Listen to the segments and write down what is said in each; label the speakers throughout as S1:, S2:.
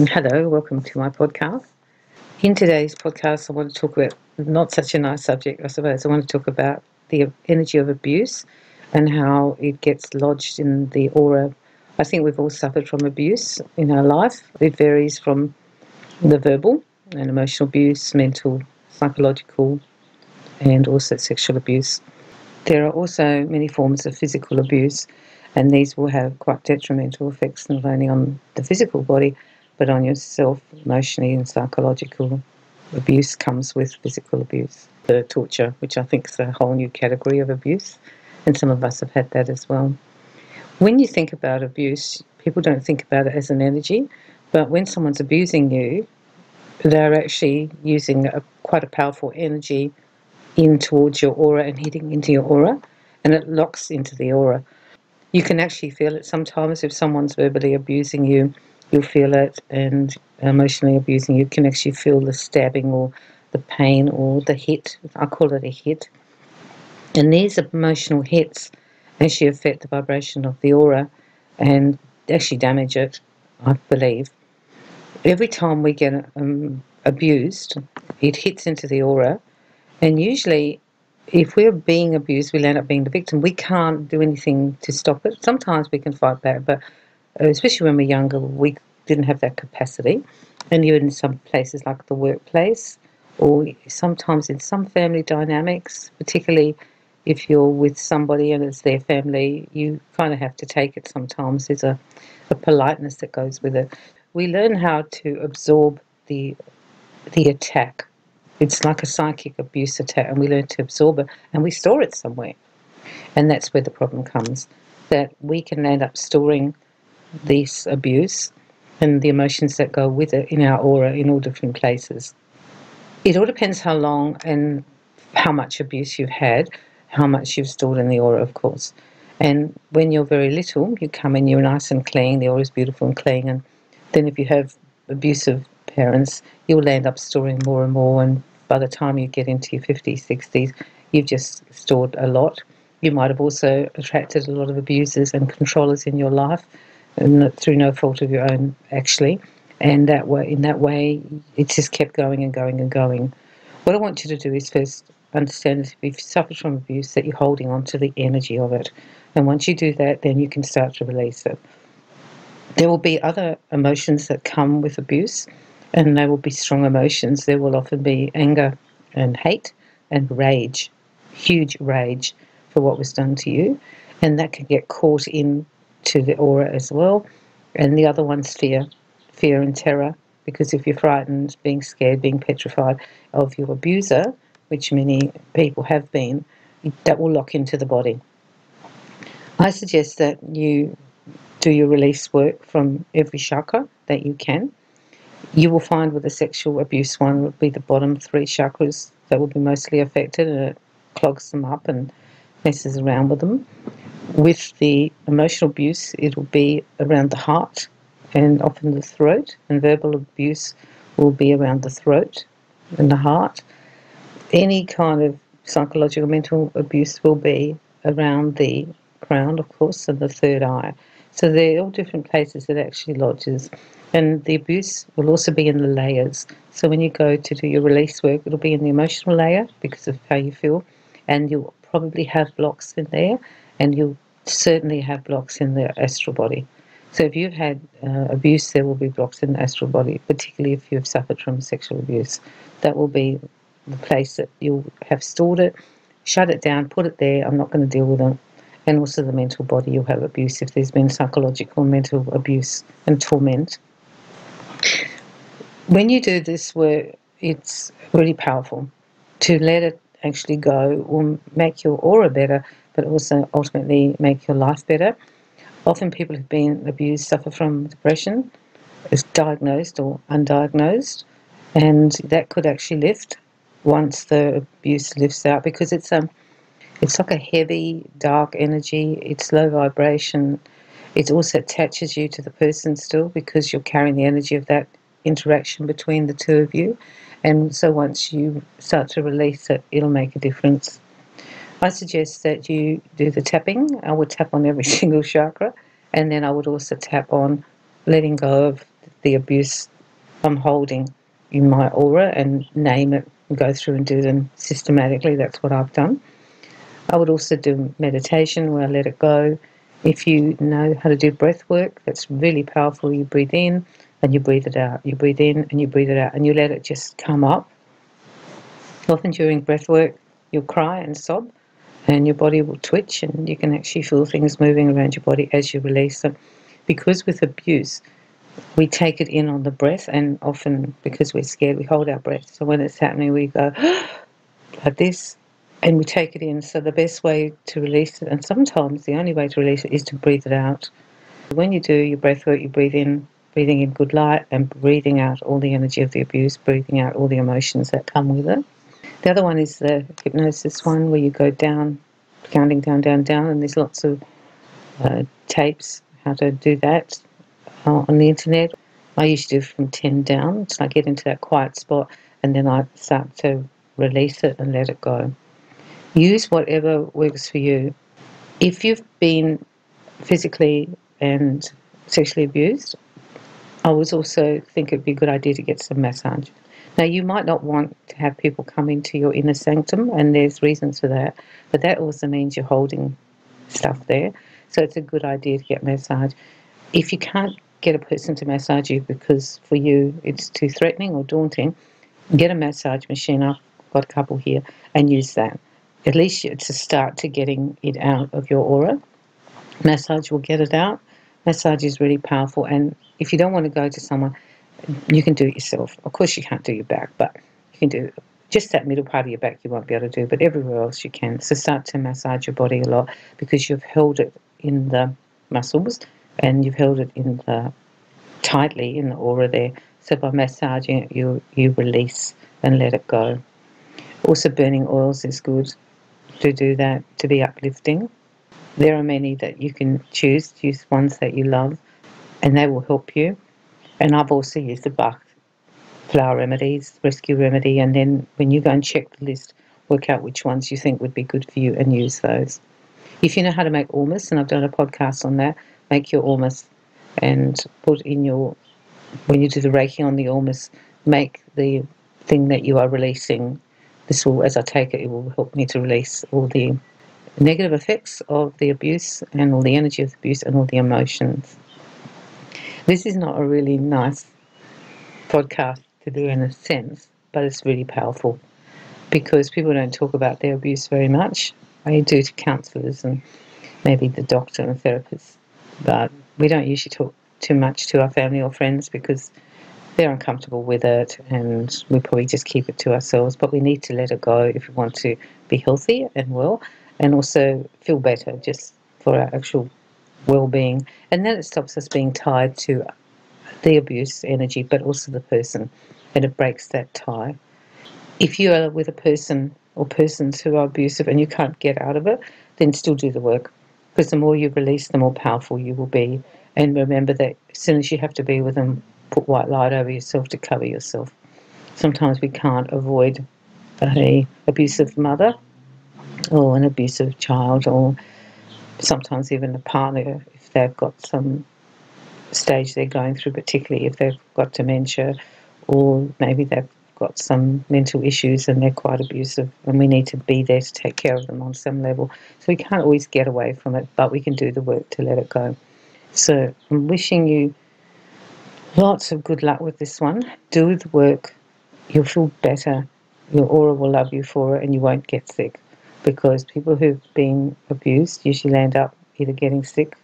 S1: Hello, welcome to my podcast. In today's podcast, I want to talk about not such a nice subject, I suppose. I want to talk about the energy of abuse and how it gets lodged in the aura. I think we've all suffered from abuse in our life. It varies from the verbal and emotional abuse, mental, psychological, and also sexual abuse. There are also many forms of physical abuse, and these will have quite detrimental effects not only on the physical body but on yourself emotionally, and psychological abuse comes with physical abuse. The torture, which I think is a whole new category of abuse, and some of us have had that as well. When you think about abuse, people don't think about it as an energy, but when someone's abusing you, they're actually using quite a powerful energy in towards your aura and hitting into your aura, and it locks into the aura. You can actually feel it sometimes if someone's verbally abusing you. You'll feel it, and emotionally abusing you can actually feel the stabbing or the pain or the hit. I call it a hit. And these emotional hits actually affect the vibration of the aura and actually damage it, I believe. Every time we get abused, it hits into the aura, and usually if we're being abused, we'll end up being the victim. We can't do anything to stop it. Sometimes we can fight back, but especially when we're younger, we didn't have that capacity. And you're in some places like the workplace, or sometimes in some family dynamics, particularly if you're with somebody and it's their family, you kind of have to take it sometimes. There's a politeness that goes with it. We learn how to absorb the attack. It's like a psychic abuse attack, and we learn to absorb it, and we store it somewhere. And that's where the problem comes, that we can end up storing this abuse and the emotions that go with it in our aura in all different places. It all depends how long and how much abuse you've had, how much you've stored in the aura, of course. And when you're very little, you come in, you're nice and clean, the aura is beautiful and clean, and then if you have abusive parents, you'll end up storing more and more, and by the time you get into your 50s, 60s, you've just stored a lot. You might have also attracted a lot of abusers and controllers in your life, and through no fault of your own, actually. And in that way, it's just kept going and going and going. What I want you to do is first understand that if you've suffered from abuse, that you're holding on to the energy of it. And once you do that, then you can start to release it. There will be other emotions that come with abuse, and they will be strong emotions. There will often be anger and hate and rage, huge rage for what was done to you, and that can get caught into the aura as well. And the other one's fear and terror, because if you're frightened, being scared, being petrified of your abuser, which many people have been, that will lock into the body. I suggest that you do your release work from every chakra that you can. You will find with the sexual abuse one would be the bottom three chakras that will be mostly affected, and it clogs them up and messes around with them. With the emotional abuse, it will be around the heart and often the throat, and verbal abuse will be around the throat and the heart. Any kind of psychological mental abuse will be around the crown, of course, and the third eye. So they're all different places that actually lodges. And the abuse will also be in the layers. So when you go to do your release work, it'll be in the emotional layer because of how you feel, and you'll probably have blocks in there, and you'll certainly have blocks in the astral body. So if you've had abuse, there will be blocks in the astral body, particularly if you've suffered from sexual abuse. That will be the place that you'll have stored it, shut it down, put it there, I'm not going to deal with it. And also the mental body, you'll have abuse if there's been psychological and mental abuse and torment. When you do this work, it's really powerful to let it actually go will make your aura better, but also ultimately make your life better. Often people who've been abused suffer from depression, is diagnosed or undiagnosed, and that could actually lift once the abuse lifts out, because it's like a heavy, dark energy. It's low vibration. It also attaches you to the person still because you're carrying the energy of that interaction between the two of you. And so once you start to release it, it'll make a difference. I suggest that you do the tapping. I would tap on every single chakra, and then I would also tap on letting go of the abuse I'm holding in my aura and name it and go through and do them systematically. That's what I've done. I would also do meditation where I let it go. If you know how to do breath work, that's really powerful. You breathe in and you breathe it out. You breathe in and you breathe it out, and you let it just come up. Often during breath work, you'll cry and sob, and your body will twitch, and you can actually feel things moving around your body as you release them. Because with abuse, we take it in on the breath, and often because we're scared, we hold our breath. So when it's happening, we go like this, and we take it in. So the best way to release it, and sometimes the only way to release it, is to breathe it out. When you do your breath work, you breathing in good light and breathing out all the energy of the abuse, breathing out all the emotions that come with it. The other one is the hypnosis one, where you go down, counting down, down, down, and there's lots of tapes how to do that on the internet. I usually do from 10 down, so I get into that quiet spot, and then I start to release it and let it go. Use whatever works for you. If you've been physically and sexually abused, I would also think it'd be a good idea to get some massage. Now, you might not want to have people come into your inner sanctum, and there's reasons for that, but that also means you're holding stuff there. So it's a good idea to get massage. If you can't get a person to massage you because for you it's too threatening or daunting, get a massage machine. I've got a couple here, and use that. At least it's a start to getting it out of your aura. Massage will get it out. Massage is really powerful, and if you don't want to go to someone, you can do it yourself. Of course you can't do your back, but you can do just that middle part of your back you won't be able to do, but everywhere else you can. So start to massage your body a lot, because you've held it in the muscles and you've held it in the tightly in the aura there. So by massaging it, you release and let it go. Also, burning oils is good to do that, to be uplifting. There are many that you can choose ones that you love, and they will help you. And I've also used the Bach Flower Remedies, Rescue Remedy, and then when you go and check the list, work out which ones you think would be good for you and use those. If you know how to make ormus, and I've done a podcast on that, make your ormus and put in your, when you do the Reiki on the ormus, make the thing that you are releasing. This will, as I take it, it will help me to release all the negative effects of the abuse and all the energy of the abuse and all the emotions. This is not a really nice podcast to do in a sense, but it's really powerful because people don't talk about their abuse very much. I do to counsellors and maybe the doctor and therapists, but we don't usually talk too much to our family or friends because they're uncomfortable with it, and we probably just keep it to ourselves. But we need to let it go if we want to be healthy and well, and also feel better just for our actual well-being. And then it stops us being tied to the abuse energy, but also the person, and it breaks that tie. If you are with a person or persons who are abusive and you can't get out of it, then still do the work, because the more you release, the more powerful you will be. And remember that as soon as you have to be with them, put white light over yourself to cover yourself. Sometimes we can't avoid an abusive mother or an abusive child, or sometimes even a partner if they've got some stage they're going through, particularly if they've got dementia or maybe they've got some mental issues and they're quite abusive, and we need to be there to take care of them on some level. So we can't always get away from it, but we can do the work to let it go. So I'm wishing you lots of good luck with this one. Do the work. You'll feel better. Your aura will love you for it, and you won't get sick, because people who've been abused usually end up either getting sick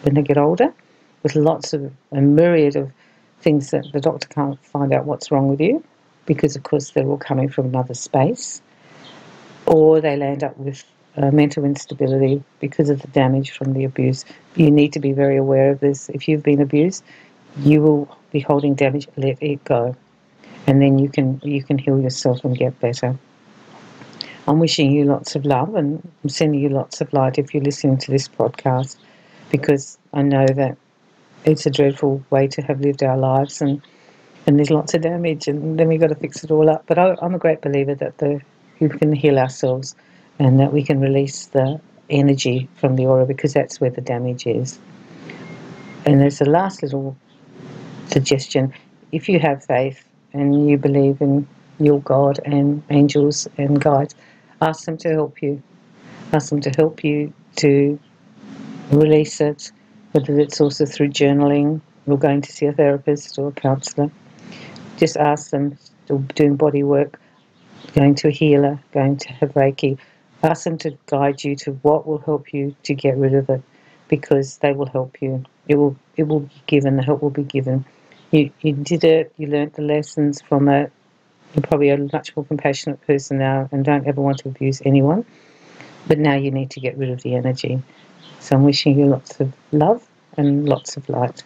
S1: when they get older with lots of a myriad of things that the doctor can't find out what's wrong with you, because of course they're all coming from another space, or they land up with mental instability because of the damage from the abuse. You need to be very aware of this. If you've been abused, you will be holding damage. Let it go, and then you can heal yourself and get better. I'm wishing you lots of love, and I'm sending you lots of light if you're listening to this podcast, because I know that it's a dreadful way to have lived our lives, and there's lots of damage, and then we've got to fix it all up. But I'm a great believer that we can heal ourselves, and that we can release the energy from the aura, because that's where the damage is. And there's a last little suggestion. If you have faith and you believe in your God and angels and guides, ask them to help you. Ask them to help you to release it, whether it's also through journaling or going to see a therapist or a counsellor. Just ask them, doing body work, going to a healer, going to have Reiki. Ask them to guide you to what will help you to get rid of it, because they will help you. It will be given, the help will be given. You did it, you learnt the lessons from it. You're probably a much more compassionate person now and don't ever want to abuse anyone. But now you need to get rid of the energy. So I'm wishing you lots of love and lots of light.